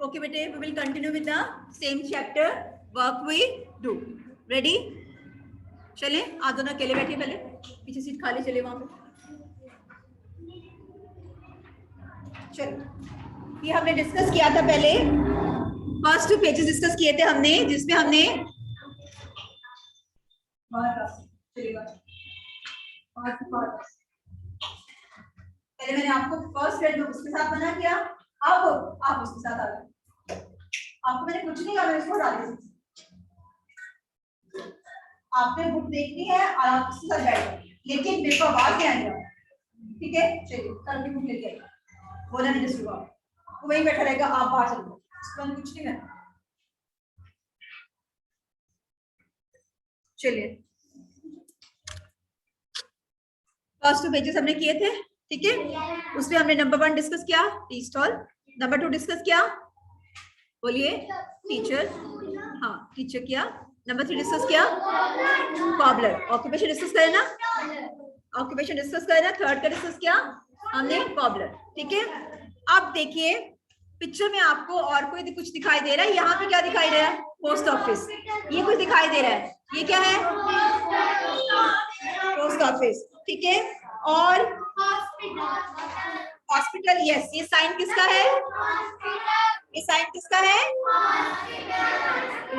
Okay, bete, we will continue with the same chapter. Work we do. Ready? चले, आप दोनों अकेले बैठिए, पहले पीछे सीट खाली, चले वहां पे. चलो, ये हमने डिस्कस किया था पहले. फर्स्ट 2 पेजेस डिस्कस किए थे हमने, जिसमें हमने पहले मैंने आपको फर्स्ट रेड उसके साथ बना किया. अब आप उसके साथ आ गए. आपको मैंने कुछ नहीं कहा, मैं इसको हटा दी. आपने बुक देखनी है और आप उसके साथ बैठ, लेकिन मेरे को आवाज नहीं आएगा. ठीक है, चलिए कल की बुक लेके आइए. बोला नहीं सुबह, वो वहीं बैठा रहेगा, आप बाहर चलो. इसको मैंने कुछ नहीं करना. चलिए, फर्स्ट 2 पेजेस हमने किए थे. ठीक है, उसमें हमने नंबर 1 डिस्कस किया, टी स्टॉल. नंबर 2 डिस्कस किया, बोलिए टीचर. हाँ, टीचर किया. नंबर 3 डिस्कस किया, कॉबलर. ऑक्यूपेशन डिस्कस करें ना, ऑक्यूपेशन डिस्कस करें ना. थर्ड का डिस्कस किया हमने, कॉबलर. ठीक है, अब देखिए पिक्चर में आपको और कोई कुछ दिखाई दे रहा है. यहाँ पे क्या दिखाई दे रहा है? Post office. ये कुछ दिखाई दे रहा है, ये क्या है? Post office. ठीक है, और हॉस्पिटल. यस, ये साइन किसका है? ये साइन किसका है?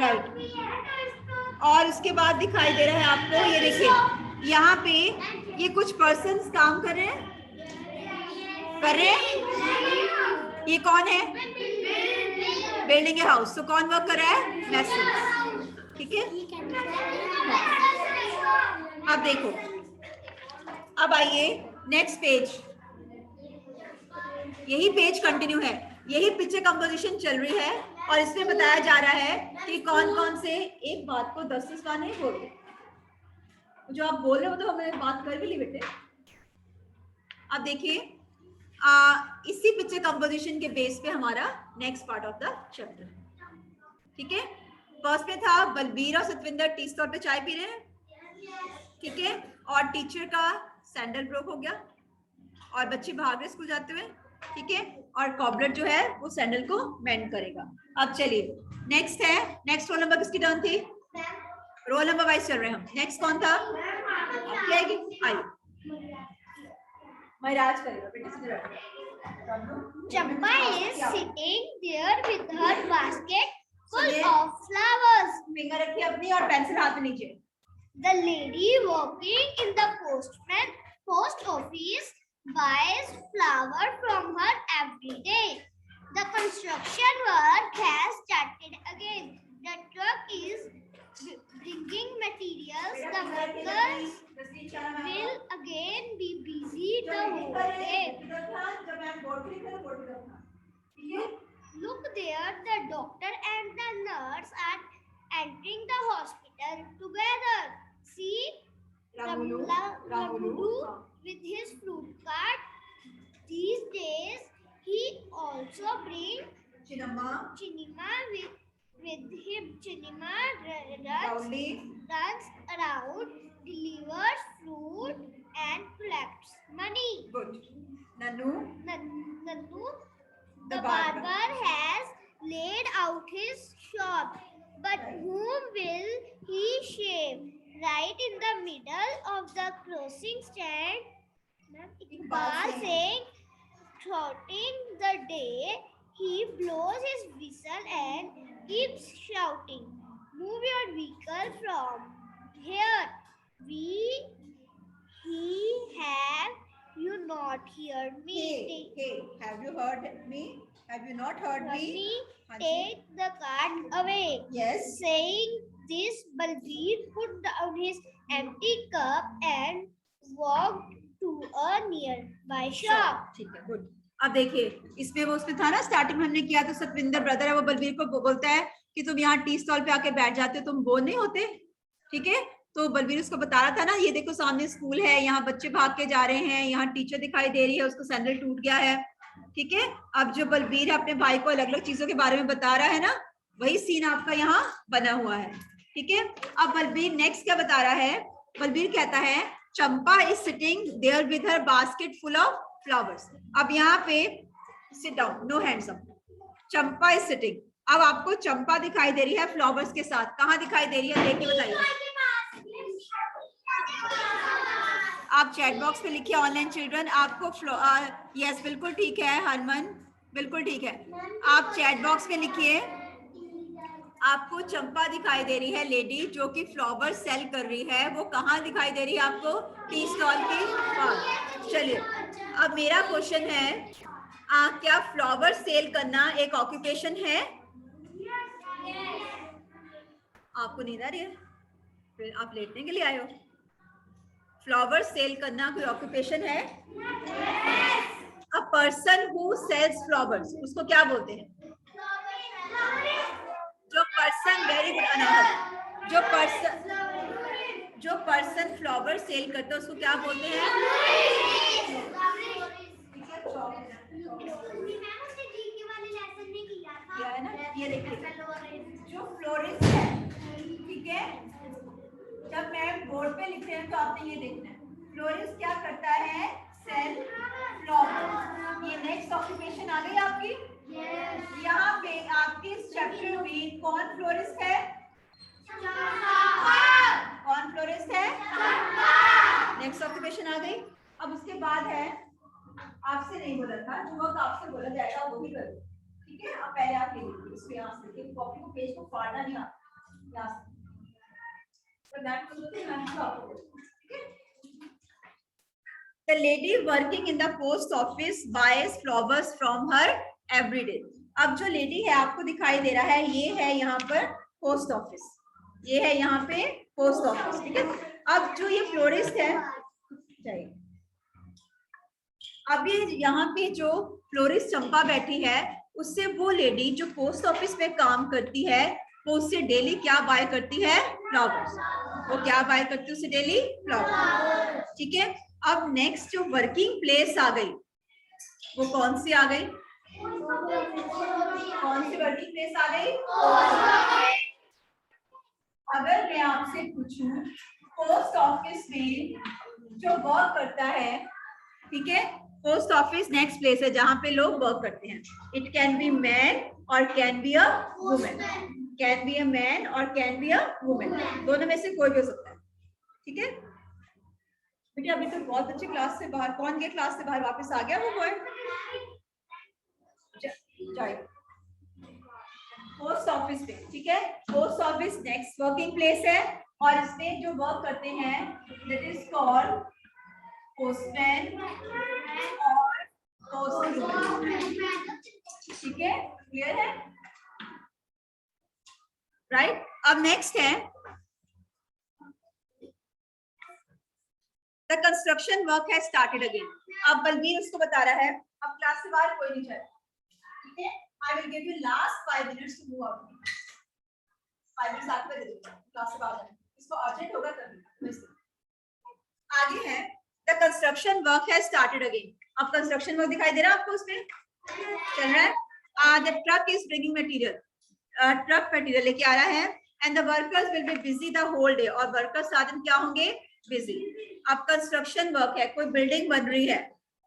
राइट. और उसके बाद दिखाई दे रहा है आपको, ये देखिए यहाँ पे ये कुछ पर्सन्स काम कर रहे हैं, ये कौन है? Building a house. तो कौन वर्क कर रहा है? मैसन. ठीक है, अब देखो, अब आइए नेक्स्ट पेज. यही पेज कंटिन्यू है, यही पिक्चर कंपोजिशन चल रही है और इसमें बताया जा रहा है कि कौन कौन से. एक बात को 10 बार नहीं बोलते, जो आप बोल रहे हो तो हमने बात कर भी ली बेटे. अब देखिए, इसी पिक्चर कंपोजिशन के बेस पे हमारा next part of the chapter. ठीक है, फर्स्ट में था बलबीर और सतविंदर टी स्टॉल पे चाय पी रहे हैं. ठीक है, और टीचर का सैंडल ब्रोक हो गया और बच्चे भाग रहे स्कूल जाते हुए. ठीक है, और कॉबलर जो है वो सैंडल को मेंड करेगा. अब चलिए नेक्स्ट है. नेक्स्ट रोल नंबर किसकी टर्न थी? रोल नंबर वाइज चल रहे हैं हम. नेक्स्ट कौन था? क्या है कि आई महाराज करेगा बेटे. सीधे बैठो. Champa is sitting there with her basket full of flowers. Finger रखिए अपनी और पेंसिल हाथ में नीचे. The lady working in the post office buys flower from her every day. The construction work has started again. The truck is bringing materials. The workers will again be busy the whole day. Look there, the doctor and the nurse are entering the hospital together. See Ramulu with his fruit cart. These days he also brings Chinima with him. Chinima runs around, delivers fruit and collects money. Good. Nanu, the barber has laid out his shop, but whom will he shave? Right in the middle of the crossing stand, Iqbal Singh, throughout the day, he blows his whistle and keeps shouting, "Move your vehicle from here. Have you not heard me? Hey, have you heard me? Have you not heard me? Take the cart away." Yes. Saying this, Balbir put down his empty cup and walked to a nearby shop. ठीक है, good. अब देखिए इसमें वो उसमें था ना, starting में हमने किया तो सतविंदर ब्रदर है वो बलबीर को बोलता है कि तुम यहाँ टी स्टॉल पे आके बैठ जाते हो, तुम बोर नहीं होते. ठीक है, तो बलबीर उसको बता रहा था ना, ये देखो सामने स्कूल है, यहाँ बच्चे भाग के जा रहे हैं, यहाँ टीचर दिखाई दे रही है, उसको सैंडल टूट गया है. ठीक है, अब जो बलबीर अपने भाई को अलग अलग चीजों के बारे में बता रहा है ना, वही सीन आपका यहाँ बना हुआ है. ठीक है, अब बलबीर नेक्स्ट क्या बता रहा है? बलबीर कहता है Champa is sitting there with her basket full of flowers. अब यहाँ पे sit down, no hands up. Champa is sitting. अब आपको चंपा दिखाई दे रही है फ्लावर्स के साथ, कहाँ दिखाई दे रही है देख के बताइए। आप चैट बॉक्स में लिखिए ऑनलाइन चिल्ड्रन, आपको यस बिल्कुल ठीक है हरमन, बिल्कुल ठीक है। आप चैट बॉक्स में लिखिए, आपको चंपा दिखाई दे रही है लेडी जो कि फ्लावर सेल कर रही है, वो कहाँ दिखाई दे रही है आपको, टी स्टॉल के पास। चलिए अब मेरा क्वेश्चन है, क्या फ्लावर सेल करना एक ऑक्यूपेशन है? आपको नींद आ रही है, फिर आप लेटने के लिए आए हो। फ्लावर सेल करना कोई ऑक्यूपेशन है? A person who sells flowers, उसको क्या बोलते हैं? जो पर्सन, वेरी गुड अनाहत, जो पर्सन फ्लावर सेल करता है उसको क्या बोलते हैं? क्या है ना, ये देखिए जो फ्लोरिस्ट है, ठीक है, जब मैं बोर्ड पे लिख रही हूँ तो आपने ये देखना है, फ्लोरिस्ट क्या करता है, सेल फ्लावर। ये नेक्स्ट ऑक्यूपेशन आ गई आपकी। यहाँ पे आपके इस चैप्टर में कौन फ्लोरिस्ट है? कौन फ्लोरिस्ट है? नेक्स्ट ऑक्यूपेशन आ गई। अब उसके बाद है, आपसे नहीं बोला था, जो वक्त आपसे बोला जाएगा वो ही करो, ठीक है। अब पहले आप ये लिखिए, इसको यहाँ से लिखिए, कॉपी को पेज को फाड़ना नहीं आता, यहाँ से तो दैट कुछ होते हैं ना आपको, ठीक है। The lady working in the post office buys flowers from her every day. अब जो लेडी है आपको दिखाई दे रहा है, ये है यहाँ पर पोस्ट ऑफिस, ये है यहाँ पे पोस्ट ऑफिस, ठीक है। अब जो ये फ्लोरिस्ट है, चाहिए, अब ये यहाँ पे जो फ्लोरिस्ट चंपा बैठी है, उससे वो लेडी जो पोस्ट ऑफिस में काम करती है, वो उससे डेली क्या बाय करती है? फ्लावर्स। वो क्या बाय करती है उससे डेली? फ्लावर्स, ठीक है। अब नेक्स्ट जो वर्किंग प्लेस आ गई, वो कौन सी आ गई? कौन सी वर्किंग प्लेस आ गई? अगर मैं आपसे पूछूं पोस्ट ऑफिस में जो वर्क करता है, ठीक है, पोस्ट ऑफिस नेक्स्ट प्लेस है जहां पे लोग वर्क करते हैं। इट कैन बी मैन और can be a women, can be a man और कैन बी अ वुमेन, दोनों में से कोई भी हो सकता है, ठीक है। बेटा अभी तो बहुत अच्छी क्लास से बाहर, कौन गया क्लास से बाहर वापस आ गया? वो बॉय जाए पोस्ट ऑफिस पे, ठीक है। Post office next working place है और इसमें जो वर्क करते हैं दैट इज कॉल्ड पोस्टमैन और पोस्टमैन, ठीक है, क्लियर है, राइट। अब नेक्स्ट है the construction work has started again. अब बलबीर उसको बता रहा है, अब क्लास से बाहर कोई नहीं जाए, ठीक है। I will give you last 5 minutes to move out, 5 minutes आपको दे दूंगा क्लास से बाहर, इसको अर्जेंट होगा तभी। आगे है the construction work has started again. अब कंस्ट्रक्शन वर्क दिखाई दे रहा है आपको, उसमें चल रहा है। The truck is bringing material, truck material लेके आ रहा है and the workers will be busy the whole day, और वर्कर्स सारा दिन क्या होंगे? बिजी। अब कंस्ट्रक्शन वर्क है, कोई बिल्डिंग बन रही है,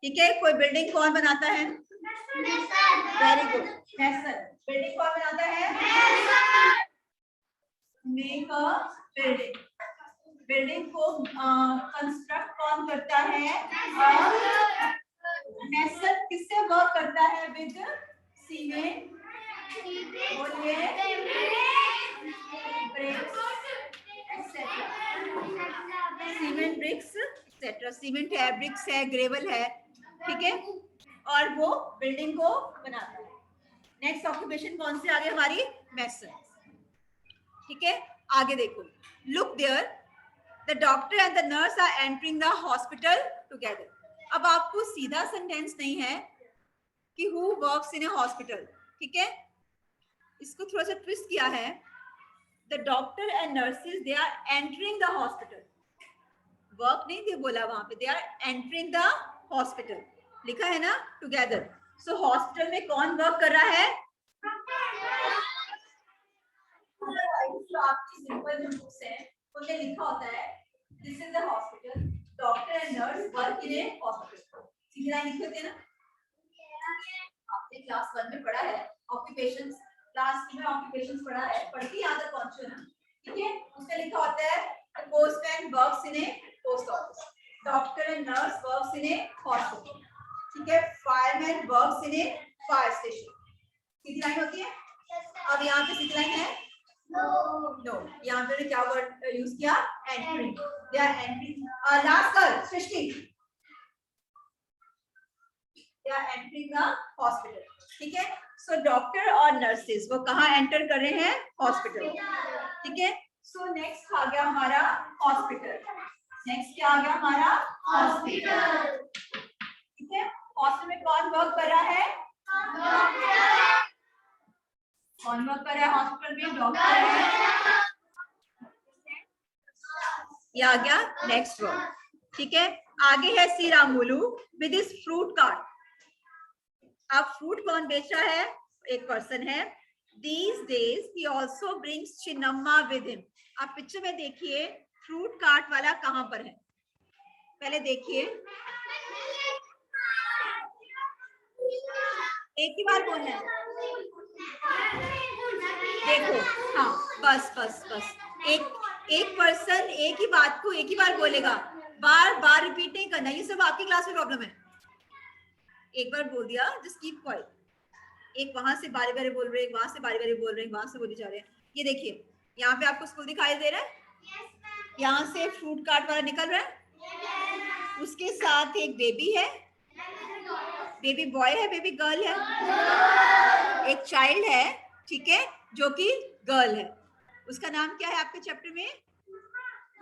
ठीक है। कोई बिल्डिंग कौन बनाता है? वेरी गुड, मैसन। बिल्डिंग कौन बनाता है? Make a building. बिल्डिंग को कंस्ट्रक्ट कौन करता है? मैसन। किससे वर्क करता है? विद सीमेंट, बोलिए, bricks etcetera, cement bricks etcetera. Cement है, ब्रिक्स है, ग्रेवल है, ठीक है, और वो बिल्डिंग को बनाता है। नेक्स्ट ऑक्यूपेशन कौन सी आ गई हमारी? मैसन, ठीक है। आगे देखो, look there the doctor and the nurse are entering the hospital together. अब आपको सीधा सेंटेंस नहीं है कि who works in a hospital, ठीक है, इसको थोड़ा सा ट्विस्ट किया है। The doctor and nurses they are entering the hospital, work नहीं दे बोला वहां पे, they are entering the hospital, लिखा है ना टुगेदर। सो हॉस्पिटल में कौन वर्क कर रहा है? जो आपकी सिंपल जो बुक्स है उनमें लिखा होता है this is the hospital, doctor and nurse work in A hospital, Sidhi line लिखी होती है ना, आपने क्लास 1 में पढ़ा है। ऑक्यूपेशंस, लास्ट में ऑक्यूपेशंस पढ़ा है, पढ़ के यहाँ तक पहुंचे ना, ठीक है। उसमें लिखा होता है postman works in A post office, doctor and nurse works in A hospital, ठीक है, fireman works in A fire station. Sidhi line होती है। अब यहाँ पे सीधी लाइन है? नो। यहाँ पे क्या वर्ड यूज किया? Entering. They are entering. Last कर Srishti, they are entering the hospital, ठीक है। सो डॉक्टर और नर्सेज वो कहाँ एंटर कर रहे हैं? हॉस्पिटल, ठीक है। सो नेक्स्ट आ गया हमारा हॉस्पिटल। नेक्स्ट क्या आ गया हमारा? हॉस्पिटल, ठीक है। हॉस्पिटल में कौन वर्क कर रहा है? कौन वर्क कर रहा है हॉस्पिटल में? डॉक्टर है। ये आ गया नेक्स्ट वर्क, ठीक है। आगे है see Ramulu with his fruit cart. अब फ्रूट कौन बेच रहा है? एक पर्सन है। These days he also brings Chinnamma with him। आप पिक्चर में देखिए फ्रूट कार्ट वाला कहां पर है, पहले देखिए, एक ही बार बोलना है, देखो, हाँ बस बस बस, एक पर्सन एक ही बात को एक ही बार बोलेगा, बार बार रिपीट नहीं करना, ये सब आपकी क्लास में प्रॉब्लम है। एक बार बोल दिया, जस्ट कीप क्वाइट। एक वहां से बारी बारी बोल रहे हैं, वहां से बारी बारी बोल रहे हैं, वहां से बोली जा रहे हैं। ये देखिए यहाँ पे आपको स्कूल दिखाई दे रहा है, यहाँ से फ्रूट कार्ट वाला निकल रहा है, उसके साथ एक बेबी है, बेबी बॉय है, बेबी गर्ल है, एक चाइल्ड है, ठीक है, जो कि गर्ल है। उसका नाम क्या है आपके चैप्टर में?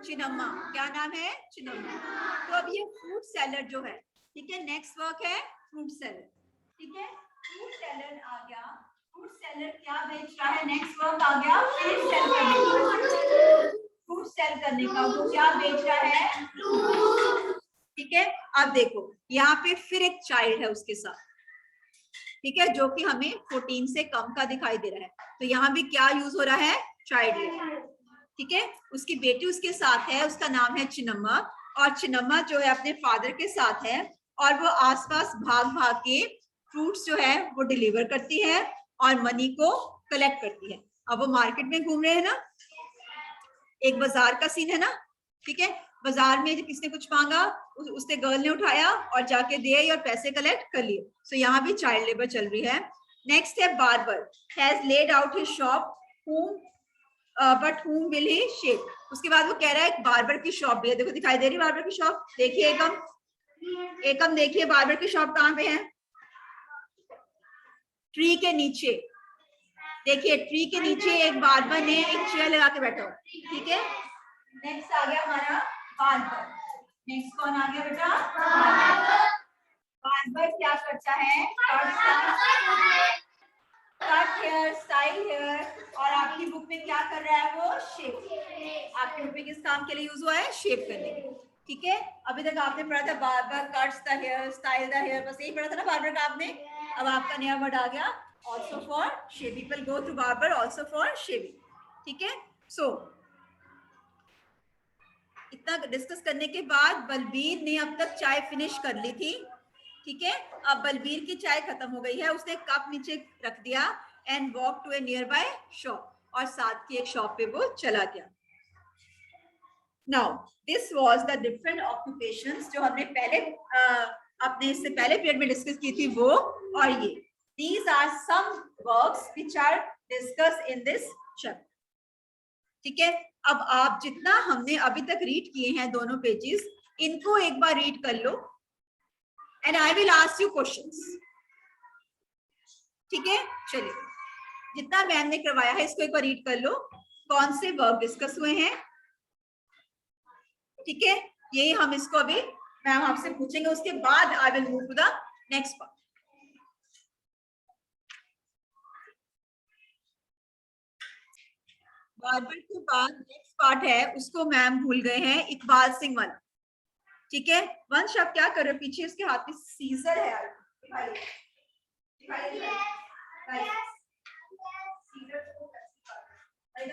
चिन्नम्मा। क्या नाम है? चिन्नम्मा। तो अब ये फ्रूट सैलड जो है, ठीक है, नेक्स्ट वर्क है फ्रूट सैलड, ठीक है। फ्रूट सैलड आ गया। फ्रूट सैलड क्या बेच रहा है? नेक्स्ट वर्क आ गया फ्रूट सेल करने का। फ्रूट सेल करने का वो क्या बेच रहा है? ठीक है। अब देखो यहाँ पे फिर एक चाइल्ड है उसके साथ, ठीक है, जो कि हमें 14 से कम का दिखाई दे रहा है। तो यहाँ भी क्या यूज हो रहा है? चाइल्ड, ठीक है। उसकी बेटी उसके साथ है, उसका नाम है चिन्नम्मा, और चिन्नम्मा जो है अपने फादर के साथ है, और वो आसपास भाग भाग के फ्रूट्स जो है वो डिलीवर करती है और मनी को कलेक्ट करती है। अब वो मार्केट में घूम रहे हैं ना, एक बाजार का सीन है ना, ठीक है। बाजार में किसने कुछ मांगा, उसने गर्ल ने उठाया और जाके दिए और पैसे कलेक्ट कर लिए। सो यहाँ भी चाइल्ड लेबर चल रही है। नेक्स्ट है barber has laid out his shop but whom will he shape। उसके बाद वो कह रहा है बार्बर की शॉप भी है, देखो दिखाई दे रही है बार्बर की शॉप, देखिए एकम देखिए बार्बर की शॉप कहाँ पे है? ट्री के नीचे, देखिए ट्री के नीचे एक बार्बर ने एक चेयर लगा के बैठा हुआ, ठीक है। नेक्स्ट आ गया हमारा बार्बर। नेक्स्ट कौन आ गया बेटा? बार्बर क्या करता है? कट हेयर, स्टाइल हेयर, और आपकी बुक में क्या कर रहा है वो? शेप। आपकी बुक में किस काम के लिए यूज हुआ है? शेप करने के लिए, ठीक है। अभी तक आपने पढ़ा था barber cuts the hair, style the hair, बस यही पढ़ा था ना बार्बर का आपने। अब आपका नया वर्ड आ गया also for shave। people go to barber also for shaving, ठीक है। सो इतना डिस्कस करने के बाद बलबीर ने अब तक चाय फिनिश कर ली थी, ठीक है। अब बलबीर की चाय खत्म हो गई है, उसने कप नीचे रख दिया and walk to a nearby shop, और साथ की एक शॉप पे वो चला गया। Now this was the different occupations जो हमने पहले अपने इससे पहले पीरियड में डिस्कस की थी वो, और ये these are some works which are discussed in this chapter, ठीक है। अब आप जितना हमने अभी तक रीड किए हैं दोनों पेजेस, इनको एक बार रीड कर लो and I will ask you questions, ठीक है। चलिए जितना मैम ने करवाया है इसको एक बार रीड कर लो, कौन से वर्क डिस्कस हुए हैं, ठीक है। यही हम इसको अभी मैम आपसे पूछेंगे, उसके बाद I will move to the next part. Barber के बाद नेक्स्ट पार्ट है, उसको मैम भूल गए हैं, इकबाल सिंह वाला, ठीक है। वंश आप क्या कर रहे हो? पीछे उसके हाथ में सीजर है यार,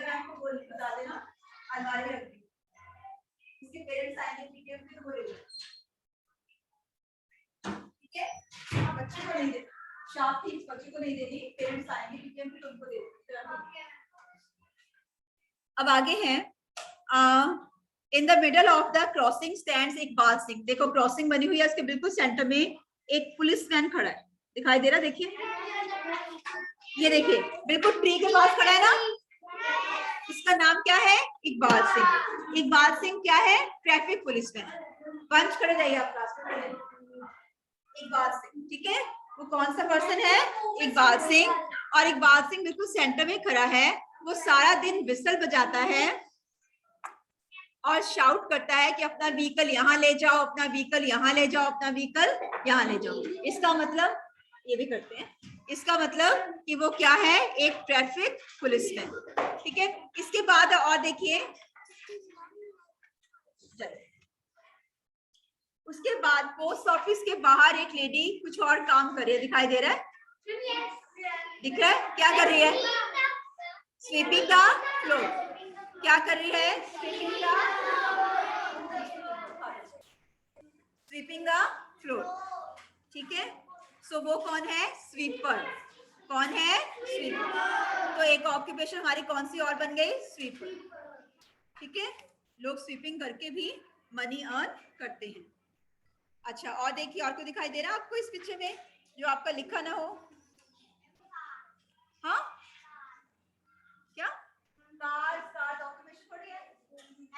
आपको बोल बता देना, अलमारी रख दी, उसके पेरेंट्स आएंगे पीटीएम में तो बोलेंगे, ठीक है। बच्चे को नहीं देना, शार्प थिंग्स बच्चों को नहीं देनी, पेरेंट्स आएंगे क्योंकि हम फिर उनको दे देंगे। अब आगे है in the middle of the crossing stands Iqbal Singh. देखो क्रॉसिंग बनी हुई है, उसके बिल्कुल सेंटर में एक पुलिसमैन खड़ा है, दिखाई दे रहा, देखिए ये देखिए बिल्कुल ट्री के पास खड़ा है ना, इसका नाम क्या है? इकबाल सिंह। इकबाल सिंह क्या है? Traffic policeman. पंच खड़े जाइए आप क्लास में। इकबाल सिंह, ठीक है, वो कौन सा पर्सन है? इकबाल सिंह। और इकबाल सिंह बिल्कुल सेंटर में खड़ा है, वो सारा दिन विसल बजाता है और शाउट करता है कि अपना व्हीकल यहाँ ले जाओ, अपना व्हीकल यहाँ ले जाओ, अपना व्हीकल यहाँ ले जाओ। इसका मतलब, ये भी करते हैं, इसका मतलब कि वो क्या है? एक ट्रैफिक पुलिसमैन, ठीक है। इसके बाद और देखिए, उसके बाद पोस्ट ऑफिस के बाहर एक लेडी कुछ और काम कर रही है, दिखाई दे रहा है? दिख रहा है? क्या कर रही है? स्वीपिंग का फ्लोर। क्या कर रही है? स्वीपिंग द फ्लोर, ठीक है। सो वो कौन है? स्वीपर। कौन है? स्वीपर। तो एक ऑक्यूपेशन हमारी कौन सी और बन गई? स्वीपर, ठीक है। लोग स्वीपिंग करके भी मनी अर्न करते हैं। अच्छा, और देखिए, और कोई दिखाई दे रहा है आपको इस पिक्चर में जो आपका लिखा ना हो? हाँ, क्या कार्स ऑक्यूपेशन पढ़ी है?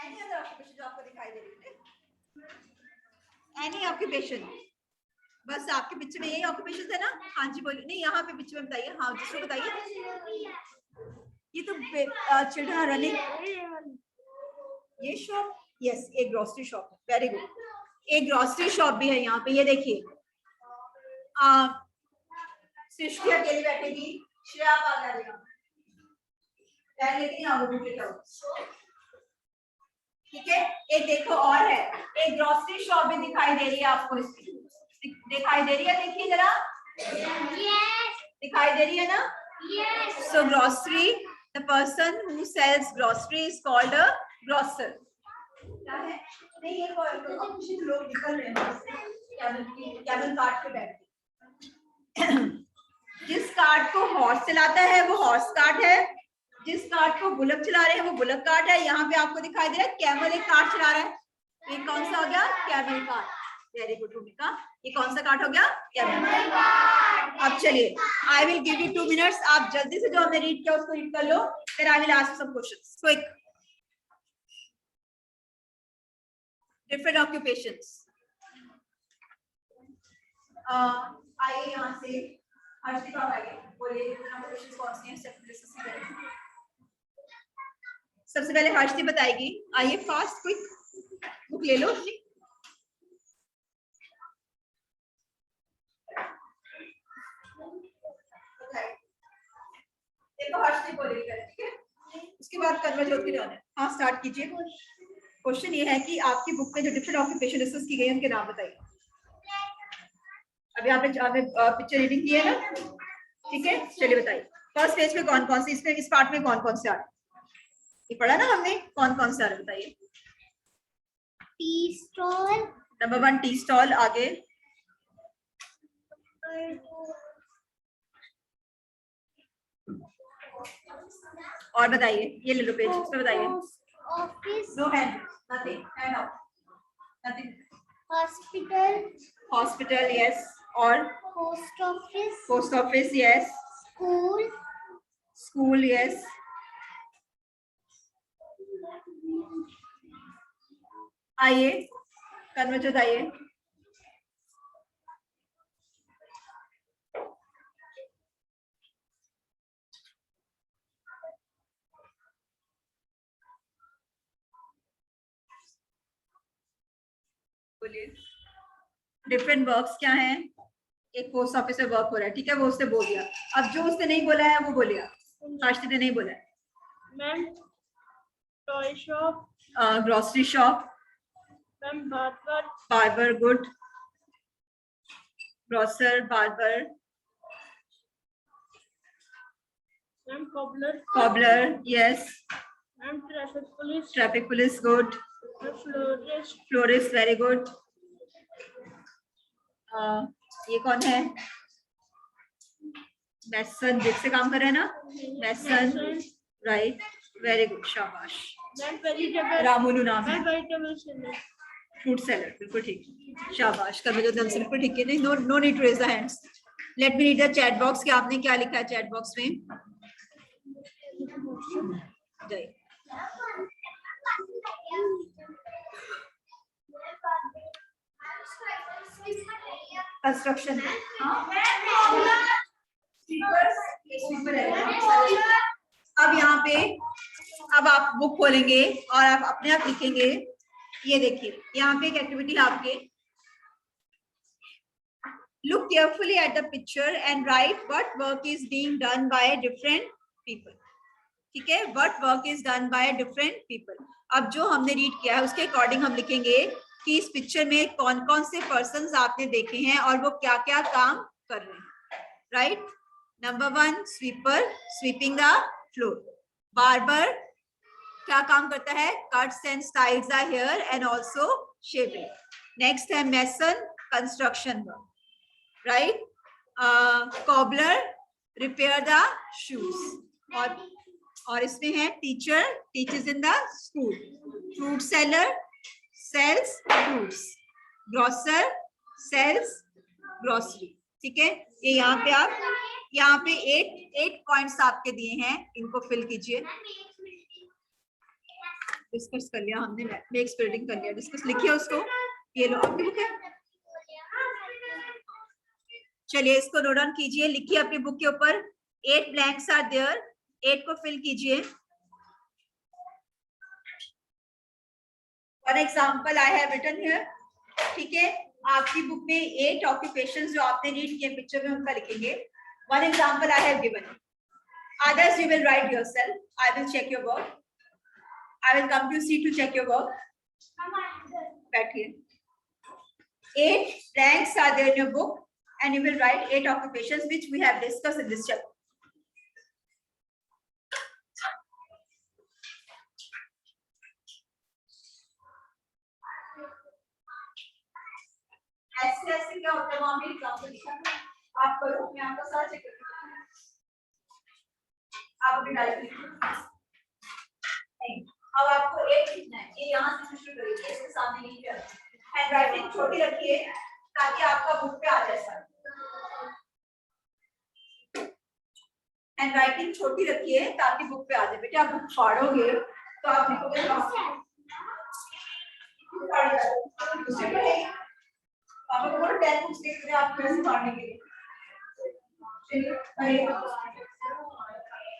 एनी अदर ऑक्यूपेशन जो आपको दिखाई दे रही है? Any occupation? बस आपके पिक्चर में यही ऑक्यूपेशन है ना? हाँ जी बोलिए। नहीं, यहाँ पे पिक्चर में बताइए। हाँ, जिसको बताइए। ये तो चिल्ड्रन आर रनिंग। ये शॉप, यस, एक ग्रोसरी शॉप है। वेरी गुड, एक ग्रोसरी शॉप भी है यहाँ पे। ये देखिए, सृष्टि अकेली बैठेगी, श्रेया आप आ जाएगा, ठीक है। एक देखो और है, एक ग्रोसरी शॉप भी दिखाई दे रही है आपको, इसकी दिखाई दे रही है? देखिए जरा, दिखाई दे रही है ना? So grocery, the person who sells grocery is called a grocer. क्या है? नहीं, ये कुछ लोग निकल रहे हैं कैमल कार्ट पे बैठ के। जिस कार्ट को हॉर्स चलाता है वो हॉर्स कार्ट है, जिस कार्ट को बुलक चला रहे हैं वो बुलक कार्ट है। यहाँ पे आपको दिखाई दे रहा है कैमल एक कार्ट चला रहा है, ये कौन सा हो गया? Camel cart. वेरी गुड भूमिका, ये कौन सा कार्ट हो गया? Camel cart. अब चलिए, आई विल गिव यू 2 मिनट्स, आप जल्दी से जो हमने रीड किया उसको रीड कर लो, फिर I will ask some questions quick. Different occupations. आइए यहाँ से हर्षिता आइए, बोलिए डिफरेंट ऑक्यूपेशंस कौन सी हैं? सबसे पहले हर्षिता बताएगी। आइए फास्ट, क्विक, बुक ले लो अपनी। देखो हर्षिता बोलेगी, ठीक है, उसके बाद कन्वर्ट की टर्न है। हाँ, स्टार्ट कीजिए। क्वेश्चन ये है कि आपकी बुक में जो डिफरेंट ऑक्यूपेशन डिस्कस की गई है उनके नाम बताइए। अभी आपने पिक्चर रीडिंग की है ना, ठीक है, चलिए बताइए। फर्स्ट पेज पे कौन कौन से, इसमें इस पार्ट में कौन कौन से आ रहे हैं? ये पढ़ा ना हमने, कौन कौन से आ रहे हैं बताइए। Tea stall, number 1 tea stall. आगे और बताइए, ये ले लो पेज, इस पे बताइए। Office, no hand, nothing, hand out, nothing. Hospital, hospital, yes. और post office, post office, yes. School, school, yes. आइए कन्वर्ट बताइए। बोलिए, डिफरेंट वर्क्स क्या हैं? एक पोस्ट ऑफिस में वर्क हो रहा है, ठीक है, वो उसने बोल दिया। अब जो उसने नहीं बोला है वो बोलेगा। हर्षिता ने नहीं बोला है। Ma'am toy shop, grocery shop. Ma'am barber, barber, good. Grocer, barber. Ma'am cobbler, cobbler, yes. Ma'am traffic police, traffic police, good. Florist, florist, very good. ये कौन है? मैसन जिग से काम कर रहे हैं ना, मैसन, राइट, वेरी गुड, शाबाश। रामुलू नाम है, फ्रूट सैलेड, बिल्कुल ठीक, शाबाश। कर जो दम से बिल्कुल ठीक है, नहीं, no need to raise the hands. Let me read the chat box कि आपने क्या लिखा है चैट बॉक्स में। कंस्ट्रक्शन है, अब यहाँ पे अब आप बुक खोलेंगे और आप अपने आप लिखेंगे। ये देखिए यहाँ पे एक एक्टिविटी है आपके, look carefully at the picture and write what work is being done by different people। ठीक है, what work is done by different people। अब जो हमने रीड किया है उसके अकॉर्डिंग हम लिखेंगे कि इस पिक्चर में कौन कौन से पर्सन्स आपने देखे हैं और वो क्या क्या काम कर रहे हैं। Right, number 1 sweeper, sweeping the floor. Barber क्या काम करता है, cuts and styles the hair and also shaving. Next है mason, construction work, right. Cobbler, repair the shoes. और इसमें है teacher, teachers in the school. Fruit seller, sells fruits. Grocer, sells grocery. ठीक है, ये यहाँ पे आप यहाँ पे 8 पॉइंट्स आपके दिए हैं, इनको फिल कीजिए। डिस्कस कर लिया हमने, मेक स्प्रेडिंग कर लिया, डिस्कस लिखिए उसको। ये लो आपकी बुक है, चलिए इसको नोट डाउन कीजिए, लिखिए अपनी बुक के ऊपर। 8 ब्लैंक्स आर देयर, 8 को फिल कीजिए। For example I have written here, ठीक है, आपकी बुक में 8 ऑक्यूपेशंस जो आपने रीड किए पिक्चर में उनका लिखेंगे। One example I have given, others you will write yourself. I will check your work. I will come to see to check your work. बैठिए। 8 blanks are there in your book and you will write 8 occupations which we have discussed in this chapter. ऐसे क्या होता है, वहां पे example लिखा है, आप करो, मैं आपका सारा चेक करूंगा। आप अभी डायरेक्ट लिखो। अब आपको 8 लिखना है, ये यहाँ से शुरू करिए, इसके सामने नहीं किया। हैंड राइटिंग छोटी रखिए ताकि आपका बुक पे आ जाए सब। हैंड राइटिंग छोटी रखिए ताकि बुक पे आ जाए। बेटा आप बुक फाड़ोगे तो आप लिखोगे पापा को बोलो 10 बुक्स देख रहे आप कैसे फाड़ने के लिए।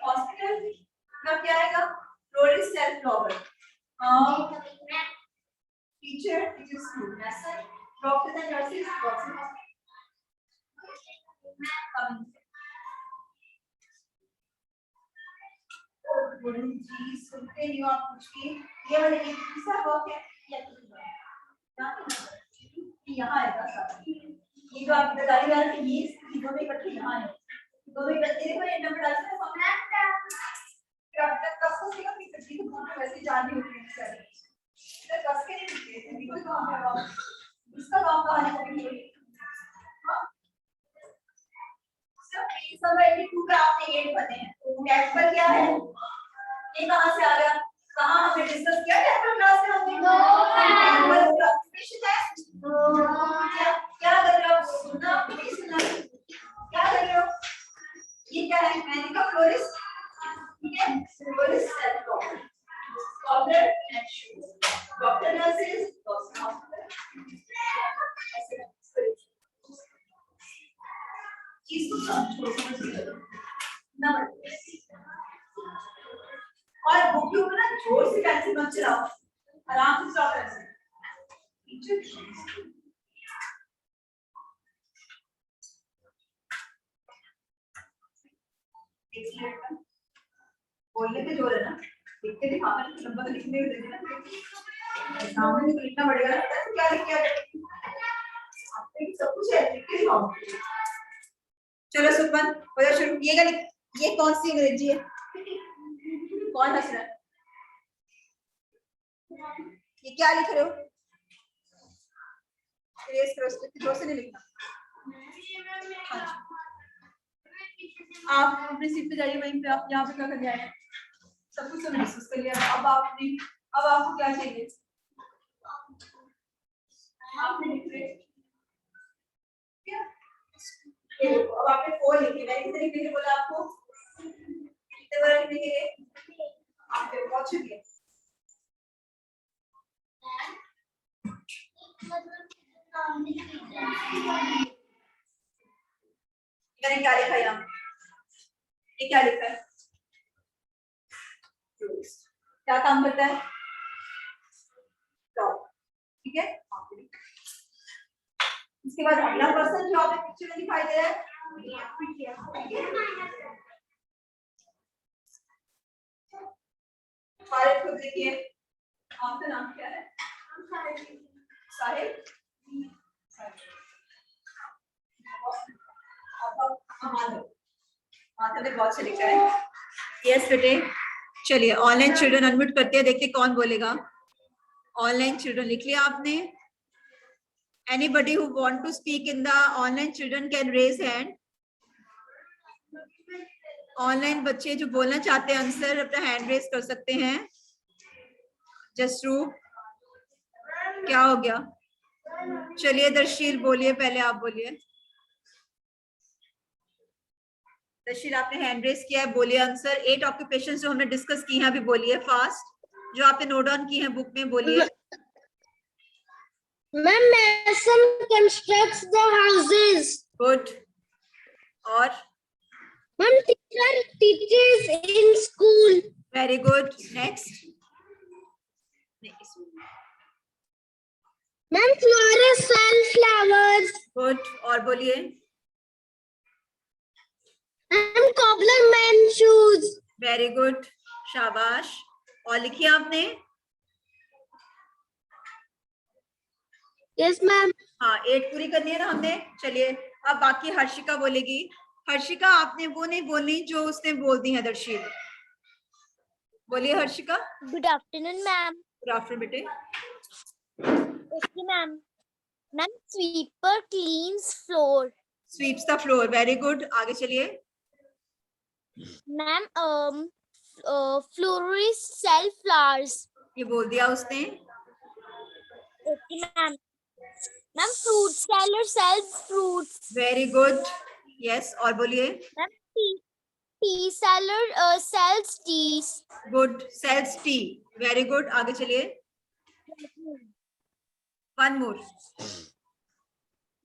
हॉस्पिटल का क्या आएगा, florist, sells flower. Teacher, teacher school, nurses, doctors and nurses, doctors. जी सुनते नहीं हो आप कुछ भी। ये वाले एक दूसरा वर्क है यहाँ आएगा सारा। ये जो आप बता रहे हैं ये दोनों इकट्ठे यहाँ है, दोनों इकट्ठे देखो ये नंबर डालते हैं अब तक कब को सीखा कि किसी को कौन वैसे जाननी होती है सारी तो कस के नहीं दिखते थे बिल्कुल कहां पे है इसका काम कहां है कभी हां सब ये सब 82 पे आपने 8 बने हैं। कैपिटल क्या है, ये कहां से आ गया, कहां हमने डिस्कस किया कैपिटल क्लास में हमने ऑक्यूपेशन है। क्या कर रहे हो, सुनना नहीं सुनना, क्या कर रहे हो, ये क्या है, मैंने कहा फ्लोरिस्ट, ठीक है, florist sells lower, cobbler and shoes, doctor, nurses, hospital, ऐसे इसको समझो नंबर। और बुक के ऊपर ना जोर से पेंसिल मत चलाओ, आराम से चलाओ पेंसिल। बोलने पे जोर है ना, लिख के दिखाना, नंबर तो लिखने में देना, सामने तो लिखना पड़ेगा ना, क्या लिख के आपने सब कुछ है लिख के दिखाओ। चलो सुमन हो जा शुरू। ये कौन सी अंग्रेजी है, कौन हंस रहा है, ये क्या लिख रहे हो, इरेज करो इसको, जोर से नहीं लिखना। आप अपनी सीट पे जाइए, वहीं पे आप यहाँ पे क्या करने आए हैं? सब कुछ हमने डिस्कस कर लिया। अब आपको क्या चाहिए? आपने लिख रहे क्या? अब आपने 4 लिखे, मैंने कितने लिखने के लिए बोला आपको? कितने बार लिखने के लिए? आपने बहुत शुक्रिया। मैंने क्या लिखा है यहाँ? ये क्या लिखा है? क्या काम करता है? ठीक है। इसके बाद अगला पर्सन जो आपके पिक्चर में दिखाई दे रहा है, फारिद खुद लिखिए। आपका नाम क्या है? साहिब। माधव ने बहुत से लिखा है। यस बेटे, चलिए ऑनलाइन चिल्ड्रन अनम्यूट करते हैं, देखिए कौन बोलेगा। ऑनलाइन चिल्ड्रन लिख लिया आपने? Anybody who want to speak in the online children can raise hand. Online बच्चे जो बोलना चाहते हैं आंसर अपना हैंड रेज कर सकते हैं। जसरूप, क्या हो गया? चलिए दर्शील बोलिए, पहले आप बोलिए। दर्शील आपने हैंड रेज किया है, बोलिए आंसर। 8 ऑक्यूपेशन जो हमने डिस्कस की हैं अभी बोलिए फास्ट, जो आपने नोट डाउन की हैं बुक में, बोलिए। Ma'am, mason constructs the houses. Good. और Ma'am, teacher teaches in school. Very good. Next. Ma'am, florists sell flowers. Good. और बोलिए। Ma'am, cobbler mends shoes. Very good, शाबाश। और लिखिए आपने? Yes, ma'am. हाँ, 8 पूरी करनी है ना हमने। चलिए अब बाकी हर्षिका बोलेगी। हर्षिका आपने वो नहीं बोलनी जो उसने बोल दी है दर्शील। बोलिए Harshika. Good afternoon, ma'am. Good afternoon बेटे। Okay, ma'am. Ma'am, sweeper cleans floor. Sweeps the floor, very good. आगे चलिए। Ma'am, florists sell flowers. ये बोल दिया उसने। Okay, ma'am. Ma'am, fruit seller sells fruits. Very good. Yes, और बोलिए। Ma'am, tea seller sells teas. Good, sells tea, very good. आगे चलिए। One more.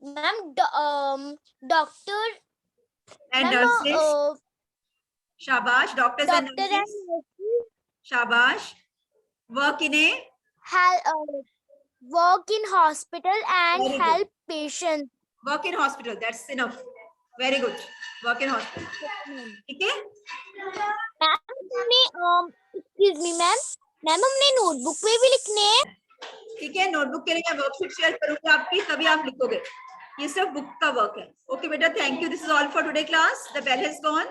Ma'am, doctor and ma'am, nurses. शाबाश, doctors and doctor and nurses. nurses शाबाश। Work in a work in hospital and Very good. help patients. Work in hospital, that's enough. Very good, work in hospital. ठीक है। Ma'am हमने excuse me ma'am हमने notebook में भी लिखने हैं। ठीक है, नोटबुक के लिए मैं वर्कशीट शेयर करूंगी आपकी, तभी आप लिखोगे। ये सिर्फ बुक का वर्क है। ओके बेटा, thank you. This is all for today class. The bell has gone.